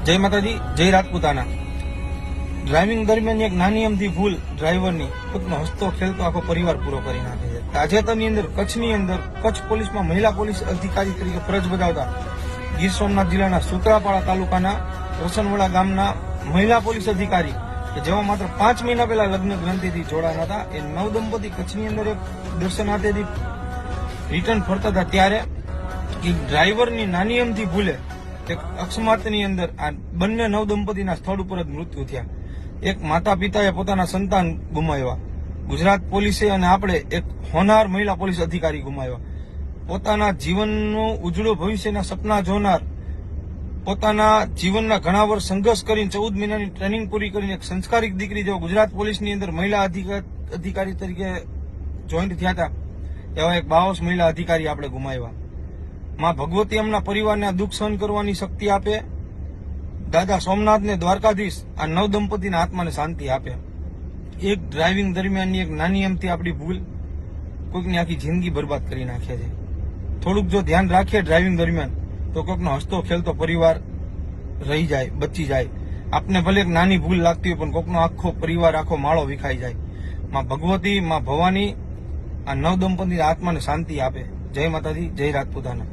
જય માતાજી, જય રાજપૂતાના। ડ્રાઇવિંગ દરમિયાન એક નાની અમથી ભૂલ ડ્રાઈવરની પોતાનો હસતો ખેલતો આખો પરિવાર પૂરો કરી નાખે છે। તાજેતરની અંદર કચ્છની અંદર કચ્છ પોલીસમાં મહિલા પોલીસ અધિકારી તરીકે ફરજ બજાવતા ગીર સોમનાથ જિલ્લાના સૂત્રાપાડા તાલુકાના રસનવડા ગામના મહિલા પોલીસ અધિકારી કે જેઓ માત્ર 5 મહિના પહેલા લગ્ન ગ્રંથિથી જોડાયા હતા, એ નવદંપતી કચ્છની અંદર એક દર્શનાર્થેથી રિટર્ન ફરતા હતા ત્યારે ડ્રાઈવરની નાની અમથી ભૂલે એક અકસ્માતની અંદર આ બંને નવદંપતીના સ્થળ ઉપર જ મૃત્યુ થયા। એક માતા પિતાએ પોતાના સંતાન ગુમાવ્યા, ગુજરાત પોલીસે અને આપણે એક હોનાર મહિલા પોલીસ અધિકારી ગુમાવ્યા। પોતાના જીવનનું ઉજળું ભવિષ્યના સપના જોનાર, પોતાના જીવનના ઘણા વર્ષ સંઘર્ષ કરીને 14 મહિનાની ટ્રેનિંગ પૂરી કરીને એક સંસ્કારિક દીકરી જેઓ ગુજરાત પોલીસની અંદર મહિલા અધિકારી તરીકે જોઈન્ટ થયા હતા, એવા એક બાહોશ મહિલા અધિકારી આપણે ગુમાવ્યા। માં ભગવતી એમના પરિવારને આ દુઃખ સહન કરવાની શક્તિ આપે। દાદા સોમનાથને દ્વારકાધીશ આ નવદંપતીના આત્માને શાંતિ આપે। એક ડ્રાઇવિંગ દરમિયાનની એક નાની એમથી આપણી ભૂલ કોઈકની આખી જિંદગી બરબાદ કરી નાખે છે। થોડુંક જો ધ્યાન રાખીએ ડ્રાઇવિંગ દરમિયાન તો કોઈકનો હસતો ખેલતો પરિવાર રહી જાય, બચી જાય। આપને ભલે એક નાની ભૂલ લાગતી હોય પણ કોઈકનો આખો પરિવાર, આખો માળો વિખાઈ જાય। માં ભગવતી, માં ભવાની આ નવદંપતીના આત્માને શાંતિ આપે। જય માતાજી, જય રાજપૂતાના।